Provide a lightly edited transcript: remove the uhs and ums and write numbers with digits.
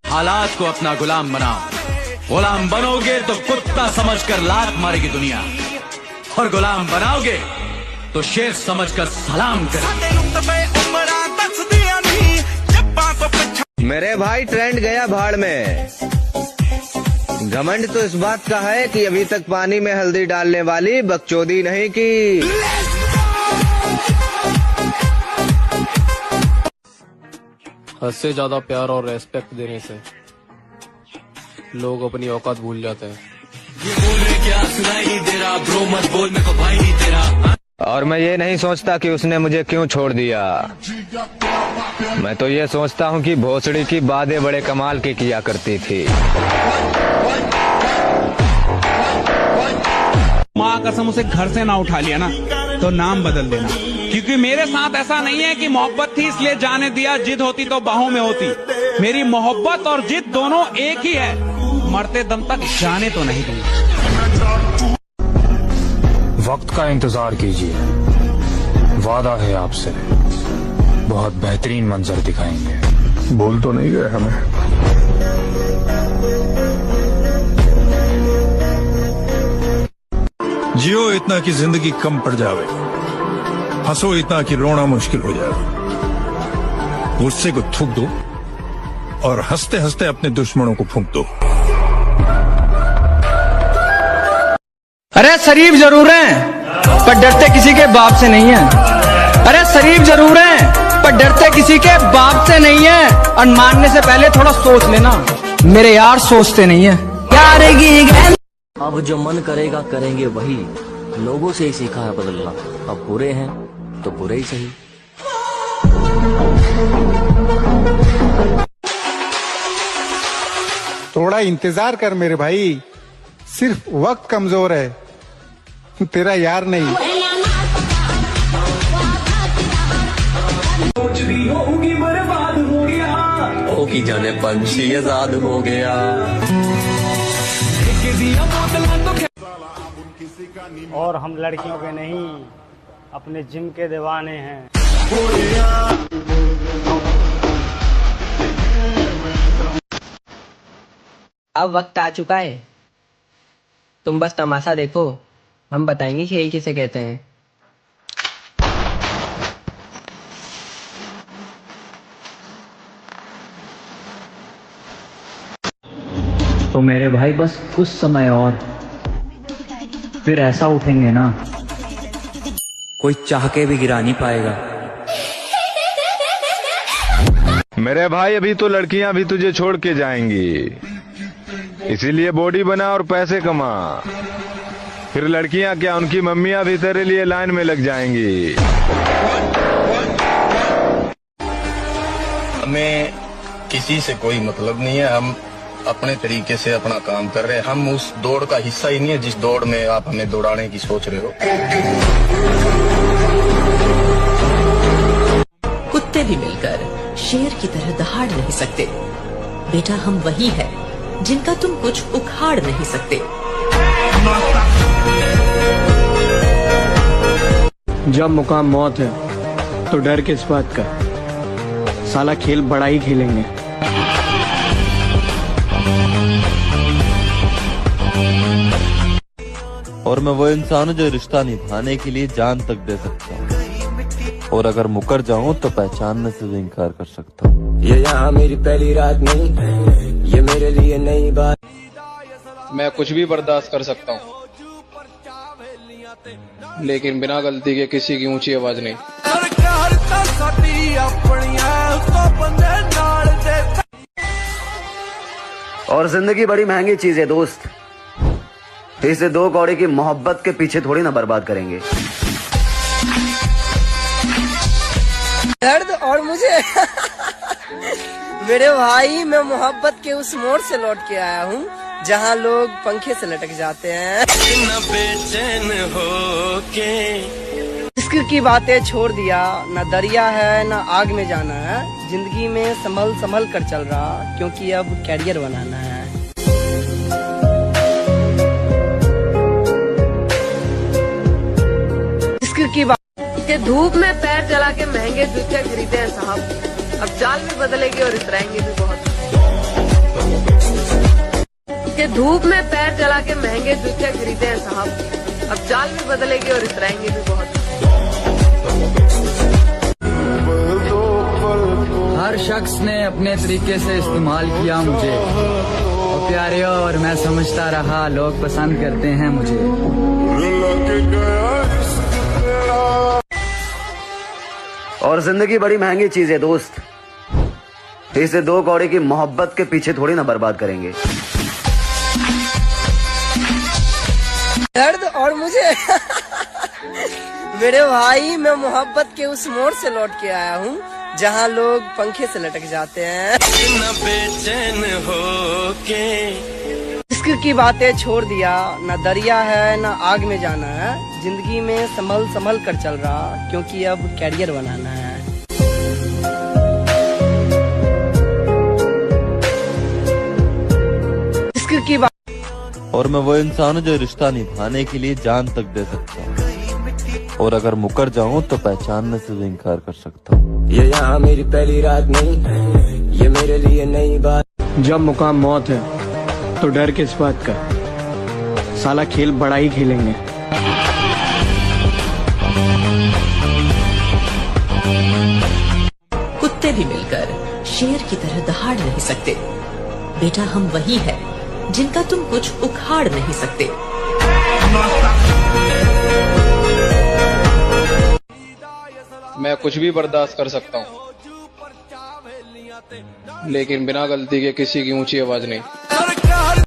हालात को अपना गुलाम बनाओ। गुलाम बनोगे तो कुत्ता समझकर लात मारेगी दुनिया, और गुलाम बनाओगे तो शेर समझकर सलाम करेगी। मेरे भाई ट्रेंड गया भाड़ में। घमंड तो इस बात का है कि अभी तक पानी में हल्दी डालने वाली बकचोदी नहीं की। हद से ज्यादा प्यार और रेस्पेक्ट देने से लोग अपनी औकात भूल जाते हैं। ये बोल रहे क्या सुनाई नहीं दे रहा, ब्रो मत बोल मेरे को भाई नहीं तेरा। और मैं ये नहीं सोचता कि उसने मुझे क्यों छोड़ दिया। मैं तो ये सोचता हूँ कि भोसड़ी की बातें बड़े कमाल की किया करती थी। माँ कसम उसे घर से ना उठा लिया ना तो नाम बदल देना, क्योंकि मेरे साथ ऐसा नहीं है कि मोहब्बत थी इसलिए जाने दिया, जिद होती तो बाहों में होती। मेरी मोहब्बत और जिद दोनों एक ही है, मरते दम तक जाने तो नहीं दूंगा। वक्त का इंतजार कीजिए, वादा है आपसे बहुत बेहतरीन मंजर दिखाएंगे। बोल तो नहीं गए हमें। जियो इतना कि जिंदगी कम पड़ जावे, हंसो इतना कि रोना मुश्किल हो जाए। गुस्से को थूक दो और हंसते हंसते अपने दुश्मनों को फूंक दो। अरे शरीफ जरूर हैं पर डरते किसी के बाप से नहीं है। अरे शरीफ जरूर हैं पर डरते किसी के बाप से नहीं है। और मानने से पहले थोड़ा सोच लेना, मेरे यार सोचते नहीं है। अब जो मन करेगा करेंगे वही, लोगों से ही सीखा है बदलना। अब बुरे हैं तो बुरे ही सही। थोड़ा इंतजार कर मेरे भाई, सिर्फ वक्त कमजोर है, तेरा यार नहीं। बर्बाद हो गया, ओ की जाने पंछी आजाद हो गया। और हम लड़कियों के नहीं अपने जिम के दीवाने हैं। अब वक्त आ चुका है, तुम बस तमाशा देखो, हम बताएंगे खेल किसे कहते हैं। तो मेरे भाई बस कुछ समय और, फिर ऐसा उठेंगे ना कोई चाह के भी गिरा नहीं पाएगा। मेरे भाई अभी तो लड़कियां भी तुझे छोड़ के जाएंगी, इसीलिए बॉडी बना और पैसे कमा। फिर लड़कियां क्या, उनकी मम्मियां भी तेरे लिए लाइन में लग जाएंगी। हमें किसी से कोई मतलब नहीं है, हम अपने तरीके से अपना काम कर रहे हैं। हम उस दौड़ का हिस्सा ही नहीं है जिस दौड़ में आप हमें दौड़ाने की सोच रहे हो। कुत्ते भी मिलकर शेर की तरह दहाड़ नहीं सकते। बेटा हम वही है जिनका तुम कुछ उखाड़ नहीं सकते। जब मुकाम मौत है तो डर किस बात का, साला खेल बड़ा ही खेलेंगे। और मैं वो इंसान हूँ जो रिश्ता निभाने के लिए जान तक दे सकता हूँ, और अगर मुकर जाऊँ तो पहचानने से भी इनकार कर सकता हूँ। ये यहाँ मेरी पहली रात नहीं, ये मेरे लिए नई बात। मैं कुछ भी बर्दाश्त कर सकता हूँ, लेकिन बिना गलती के किसी की ऊंची आवाज नहीं। और जिंदगी बड़ी महंगी चीज है दोस्त, इसे दो कौड़ी की मोहब्बत के पीछे थोड़ी ना बर्बाद करेंगे। दर्द और मुझे मेरे भाई, मैं मोहब्बत के उस मोड़ से लौट के आया हूँ जहाँ लोग पंखे से लटक जाते हैं। न बेचैन हो के इश्क की बातें छोड़ दिया, न दरिया है न आग में जाना है। जिंदगी में संभल संभल कर चल रहा, क्योंकि अब कैरियर बनाना है। कि धूप में पैर जला के महंगे जूते खरीदे हैं साहब, अब चाल भी बदलेगी और इतराएंगे भी बहुत। कि धूप में पैर जला के महंगे जूते खरीदे हैं साहब, अब चाल भी बदलेगी और इतराएंगे भी बहुत। हर शख्स ने अपने तरीके से इस्तेमाल किया मुझे, और प्यारे और मैं समझता रहा लोग पसंद करते हैं मुझे। और जिंदगी बड़ी महंगी चीज है दोस्त, इसे 2 कौड़ी की मोहब्बत के पीछे थोड़ी ना बर्बाद करेंगे। दर्द और मुझे मेरे भाई, मैं मोहब्बत के उस मोड़ से लौट के आया हूँ जहाँ लोग पंखे से लटक जाते हैं। बेचैन हो के इश्क की बातें छोड़ दिया, न दरिया है न आग में जाना है, जिंदगी में संभल संभल कर चल रहा, क्योंकि अब कैरियर बनाना है। इश्क की बात। और मैं वो इंसान हूँ जो रिश्ता निभाने के लिए जान तक दे सकता हूँ, और अगर मुकर जाऊँ तो पहचानने से भी इनकार कर सकता हूँ। ये यहाँ मेरी पहली रात नहीं, ये मेरे लिए नई बात। जब मुकाम मौत है तो डर किस बात का, साला खेल बड़ा ही खेलेंगे। कुत्ते भी मिलकर शेर की तरह दहाड़ नहीं सकते। बेटा हम वही है जिनका तुम कुछ उखाड़ नहीं सकते। मैं कुछ भी बर्दाश्त कर सकता हूँ, लेकिन बिना गलती के किसी की ऊंची आवाज नहीं।